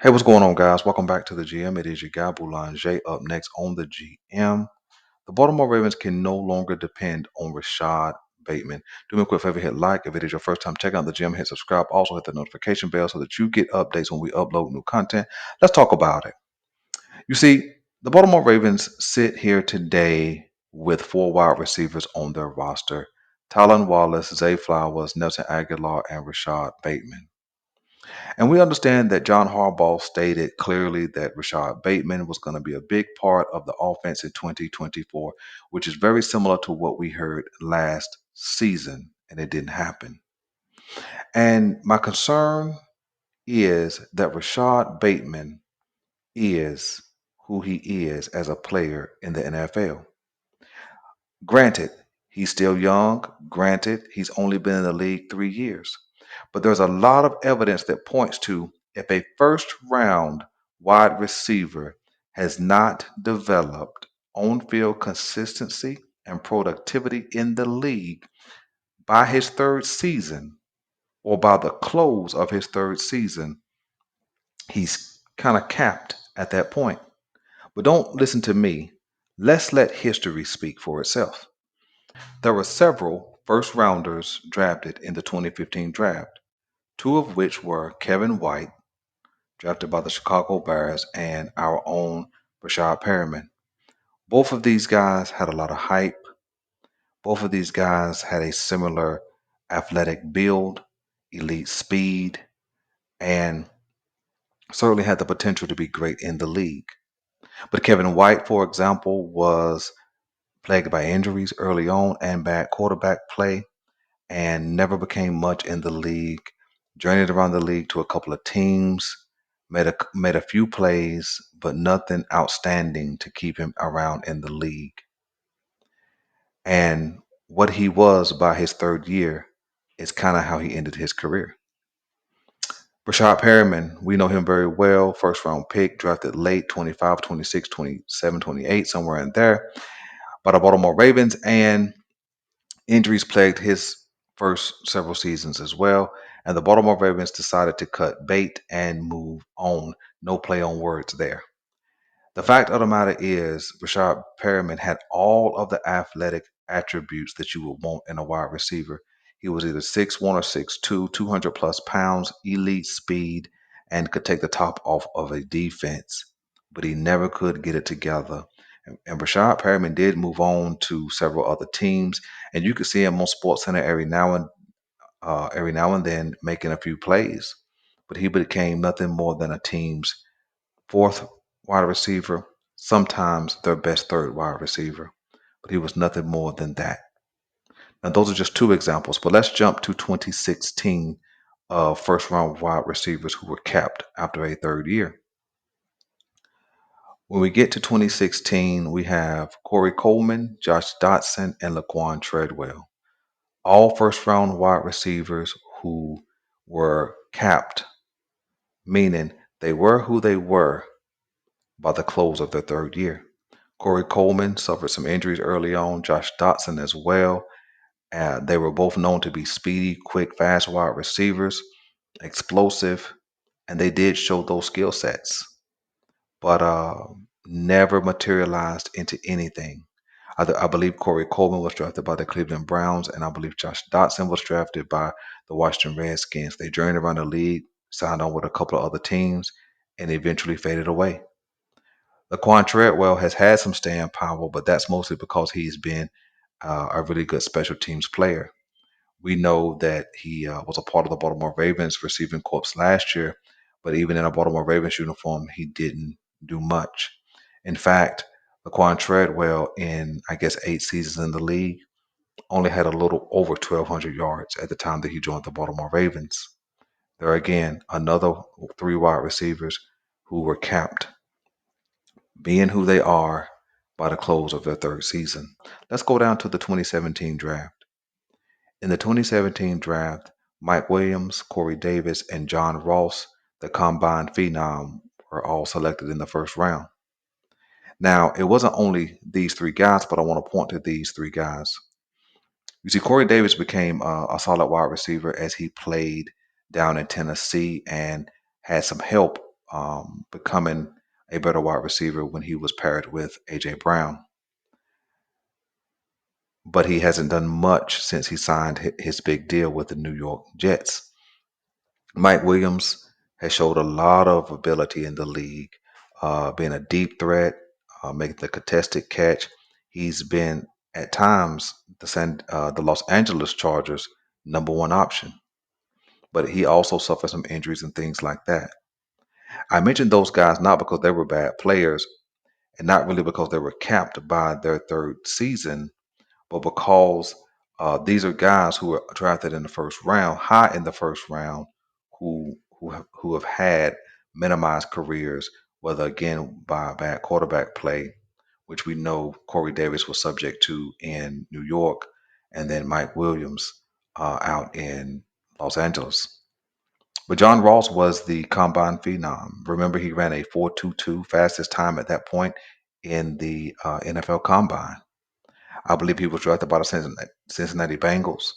Hey, what's going on, guys? Welcome back to the GM. It is your guy, Boulanger. Up next on the GM, the Baltimore Ravens can no longer depend on Rashad Bateman. Do me a quick favor, hit like. If it is your first time checking out the GM, hit subscribe. Also, hit the notification bell so that you get updates when we upload new content. Let's talk about it. You see, the Baltimore Ravens sit here today with four wide receivers on their roster: Tylan Wallace, Zay Flowers, Nelson Aguilar, and Rashad Bateman. And we understand that John Harbaugh stated clearly that Rashad Bateman was going to be a big part of the offense in 2024, which is very similar to what we heard last season, and it didn't happen. And my concern is that Rashad Bateman is who he is as a player in the NFL. Granted, he's still young. Granted, he's only been in the league 3 years. But there's a lot of evidence that points to if a first round wide receiver has not developed on field consistency and productivity in the league by his third season or by the close of his third season, he's kind of capped at that point. But don't listen to me. Let's let history speak for itself. There were several first rounders drafted in the 2015 draft, two of which were Kevin White, drafted by the Chicago Bears, and our own Rashad Perriman. Both of these guys had a lot of hype. Both of these guys had a similar athletic build, elite speed, and certainly had the potential to be great in the league. But Kevin White, for example, was plagued by injuries early on and bad quarterback play and never became much in the league. Journeyed around the league to a couple of teams, made a few plays, but nothing outstanding to keep him around in the league. And what he was by his third year is kind of how he ended his career. Rashad Perriman, we know him very well. First round pick, drafted late 25, 26, 27, 28, somewhere in there by the Baltimore Ravens. And injuries plagued his first several seasons as well, and the Baltimore Ravens decided to cut bait and move on. No play on words there. The fact of the matter is, Rashad Perriman had all of the athletic attributes that you would want in a wide receiver. He was either 6'1" or 6'2", 200 plus pounds, elite speed, and could take the top off of a defense, but he never could get it together. And Rashad Perriman did move on to several other teams, and you could see him on SportsCenter every now and then making a few plays, but he became nothing more than a team's fourth wide receiver, sometimes their best third wide receiver. But he was nothing more than that. Now, those are just two examples, but let's jump to 2016 first round wide receivers who were capped after a third year. When we get to 2016, we have Corey Coleman, Josh Dotson, and Laquan Treadwell, all first round wide receivers who were capped, meaning they were who they were by the close of their third year. Corey Coleman suffered some injuries early on, Josh Dotson as well. They were both known to be speedy, quick, fast wide receivers, explosive, and they did show those skill sets, but never materialized into anything. I believe Corey Coleman was drafted by the Cleveland Browns, and I believe Josh Dotson was drafted by the Washington Redskins. They journeyed around the league, signed on with a couple of other teams, and eventually faded away. Laquan Treadwell has had some staying power, but that's mostly because he's been a really good special teams player. We know that he was a part of the Baltimore Ravens receiving corps last year, but even in a Baltimore Ravens uniform, he didn't do much. In fact, Laquan Treadwell, in I guess 8 seasons in the league, only had a little over 1,200 yards at the time that he joined the Baltimore Ravens. There are again another three wide receivers who were capped, being who they are by the close of their third season. Let's go down to the 2017 draft. In the 2017 draft, Mike Williams, Corey Davis, and John Ross, the combined phenom, were all selected in the first round. Now, it wasn't only these three guys, but I want to point to these three guys. You see, Corey Davis became a solid wide receiver as he played down in Tennessee and had some help becoming a better wide receiver when he was paired with A.J. Brown. But he hasn't done much since he signed his big deal with the New York Jets. Mike Williams has showed a lot of ability in the league, being a deep threat, making the contested catch. He's been at times the Los Angeles Chargers' number one option, but he also suffered some injuries and things like that. I mentioned those guys not because they were bad players and not really because they were capped by their third season, but because these are guys who were drafted in the first round, high in the first round, who have had minimized careers, whether again by bad quarterback play, which we know Corey Davis was subject to in New York, and then Mike Williams out in Los Angeles. But John Ross was the combine phenom. Remember, he ran a 4.22, fastest time at that point in the NFL combine. I believe he was drafted by the Cincinnati Bengals.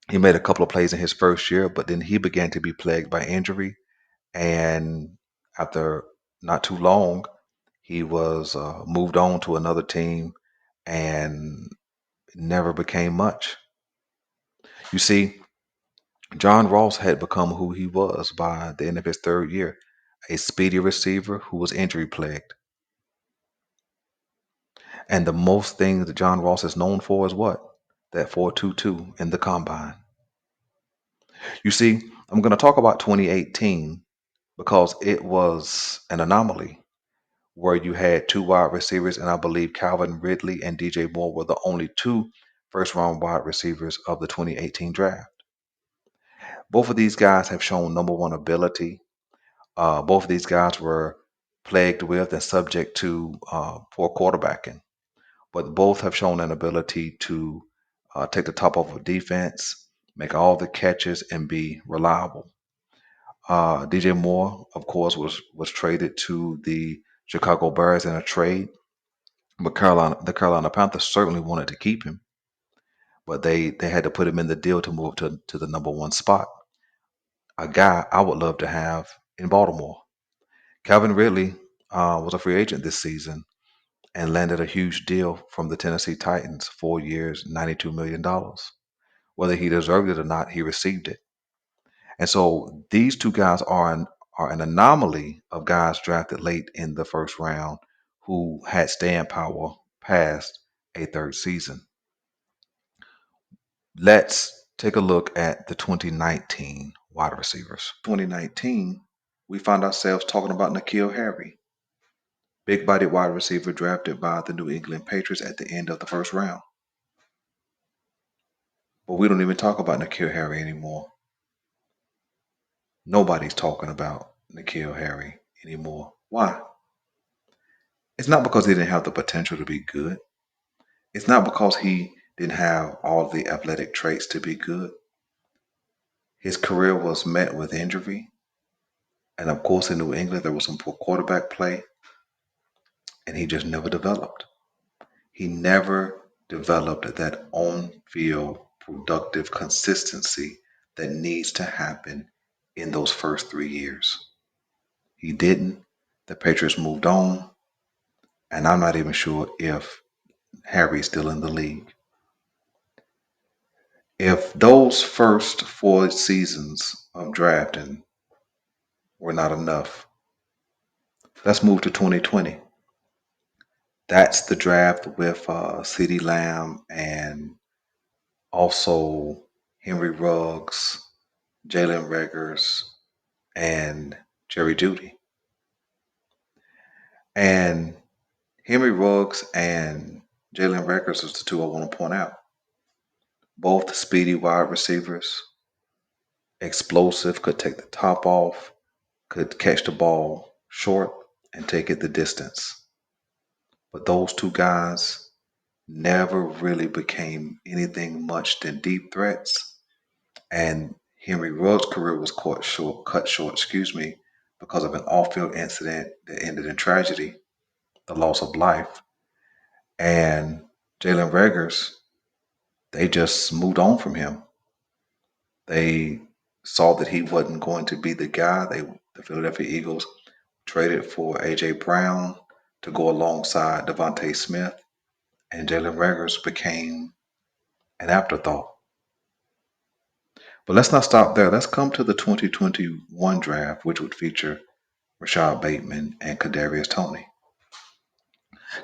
He made a couple of plays in his first year, but then he began to be plagued by injury. And after not too long, he was moved on to another team and never became much. You see, John Ross had become who he was by the end of his third year, a speedy receiver who was injury plagued. And the most thing that John Ross is known for is what? That 4.22 in the combine. You see, I'm going to talk about 2018 because it was an anomaly where you had two wide receivers, and I believe Calvin Ridley and DJ Moore were the only two first round wide receivers of the 2018 draft. Both of these guys have shown number one ability. Both of these guys were plagued with and subject to poor quarterbacking, but both have shown an ability to take the top off of defense, make all the catches, and be reliable. DJ Moore, of course, was traded to the Chicago Bears in a trade, but the Carolina Panthers certainly wanted to keep him, but they had to put him in the deal to move to the number one spot. A guy I would love to have in Baltimore. Calvin Ridley was a free agent this season and landed a huge deal from the Tennessee Titans, 4 years, $92 million. Whether he deserved it or not, he received it. And so these two guys are an anomaly of guys drafted late in the first round who had staying power past a third season. Let's take a look at the 2019 wide receivers. 2019, we found ourselves talking about N'Keal Harry, big bodied wide receiver drafted by the New England Patriots at the end of the first round. But we don't even talk about N'Keal Harry anymore. Nobody's talking about N'Keal Harry anymore. Why? It's not because he didn't have the potential to be good. It's not because he didn't have all the athletic traits to be good. His career was met with injury. And of course, in New England, there was some poor quarterback play, and he just never developed. He never developed that on field productive consistency that needs to happen in those first 3 years. He didn't. The Patriots moved on, and I'm not even sure if Harry's still in the league. If those first 4 seasons of drafting were not enough, let's move to 2020. That's the draft with CeeDee Lamb and also Henry Ruggs, Jalen Reagors, and Jerry Jeudy. And Henry Ruggs and Jalen Reagors is the two I want to point out. Both speedy wide receivers, explosive, could take the top off, could catch the ball short and take it the distance. But those two guys never really became anything much than deep threats. And Henry Ruggs' career was cut short, because of an off-field incident that ended in tragedy, the loss of life. And Jalen Reagors, they just moved on from him. They saw that he wasn't going to be the guy. The Philadelphia Eagles traded for A.J. Brown to go alongside Devontae Smith, and Jalen Reagors became an afterthought. But let's not stop there. Let's come to the 2021 draft, which would feature Rashad Bateman and Kadarius Toney.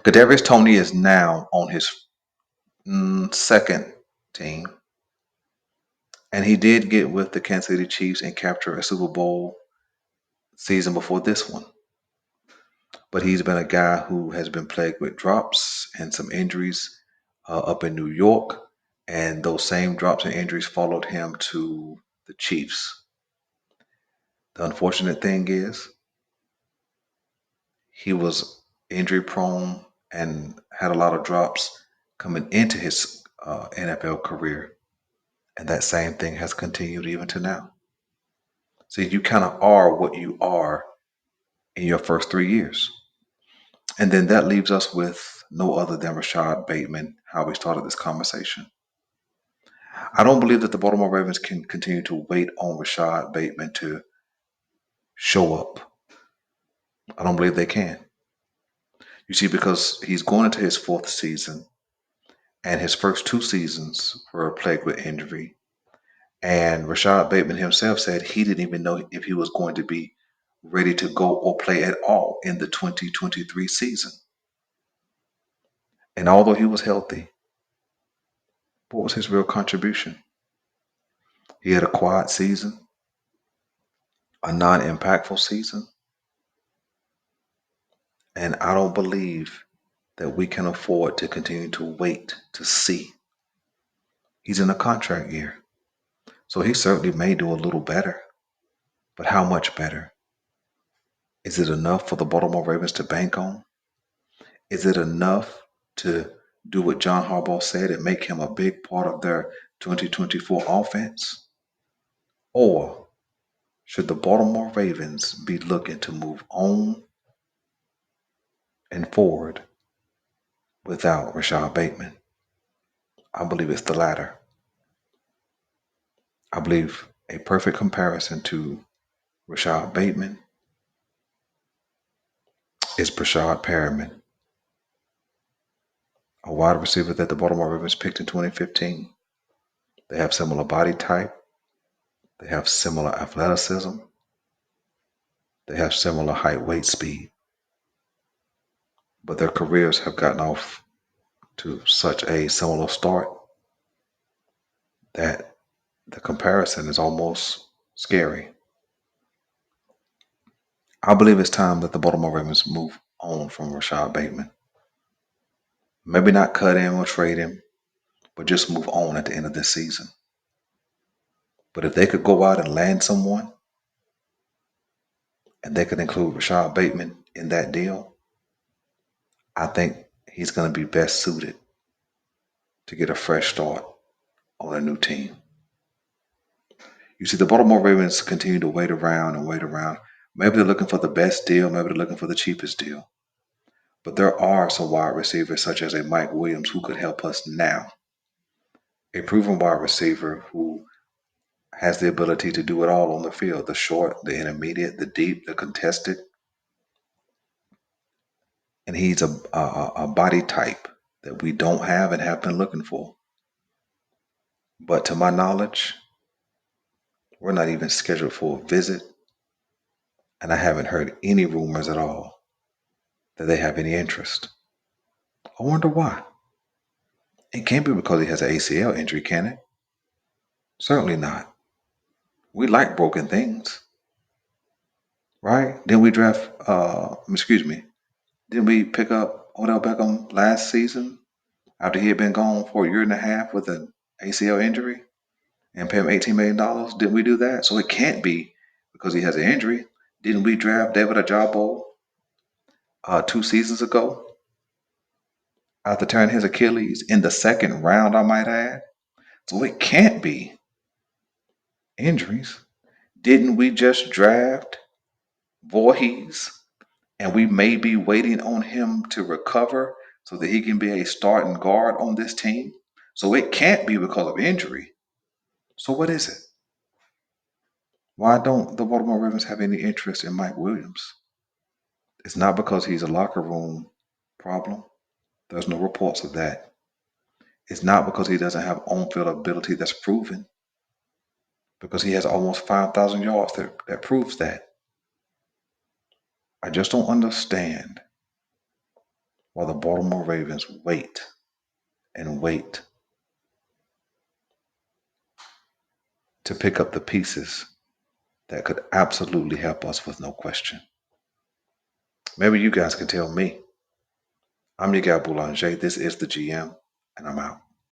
Kadarius Toney is now on his second team, and he did get with the Kansas City Chiefs and capture a Super Bowl season before this one. But he's been a guy who has been plagued with drops and some injuries up in New York, and those same drops and injuries followed him to the Chiefs. The unfortunate thing is he was injury prone and had a lot of drops coming into his NFL career, and that same thing has continued even to now. So you kind of are what you are in your first 3 years. And then that leaves us with no other than Rashad Bateman, how we started this conversation. I don't believe that the Baltimore Ravens can continue to wait on Rashad Bateman to show up. I don't believe they can. You see, because he's going into his fourth season, and his first 2 seasons were plagued with injury. And Rashad Bateman himself said he didn't even know if he was going to be ready to go or play at all in the 2023 season. And although he was healthy, what was his real contribution? He had a quiet season, a non impactful season, and I don't believe that we can afford to continue to wait to see. He's in a contract year, so he certainly may do a little better, but how much better? Is it enough for the Baltimore Ravens to bank on? Is it enough to do what John Harbaugh said and make him a big part of their 2024 offense? Or should the Baltimore Ravens be looking to move on and forward without Rashad Bateman? I believe it's the latter. I believe a perfect comparison to Rashad Bateman is Brashad Perriman, a wide receiver that the Baltimore Ravens picked in 2015. They have similar body type, they have similar athleticism, they have similar height, weight, speed, but their careers have gotten off to such a similar start that the comparison is almost scary. I believe it's time that the Baltimore Ravens move on from Rashad Bateman. Maybe not cut him or trade him, but just move on at the end of this season. But if they could go out and land someone and they could include Rashad Bateman in that deal, I think he's going to be best suited to get a fresh start on a new team. You see, the Baltimore Ravens continue to wait around and wait around. Maybe they're looking for the best deal, maybe they're looking for the cheapest deal. But there are some wide receivers, such as a Mike Williams, who could help us now. A proven wide receiver who has the ability to do it all on the field: the short, the intermediate, the deep, the contested. And he's a body type that we don't have and have been looking for. But to my knowledge, we're not even scheduled for a visit, and I haven't heard any rumors at all that they have any interest. I wonder why. It can't be because he has an ACL injury, can it? Certainly not. We like broken things, right? Then we draft, excuse me, didn't we pick up Odell Beckham last season after he had been gone for a year and a half with an ACL injury and pay him $18 million? Didn't we do that? So it can't be because he has an injury. Didn't we draft David Ajabo 2 seasons ago after tearing his Achilles in the second round, I might add? So it can't be injuries. Didn't we just draft Voorhees and we may be waiting on him to recover so that he can be a starting guard on this team? So it can't be because of injury. So what is it? Why don't the Baltimore Ravens have any interest in Mike Williams? It's not because he's a locker room problem. There's no reports of that. It's not because he doesn't have on-field ability that's proven, because he has almost 5,000 yards that proves that. I just don't understand why the Baltimore Ravens wait and wait to pick up the pieces that could absolutely help us with no question. Maybe you guys can tell me. I'm your guy Boulanger. This is the GM, and I'm out.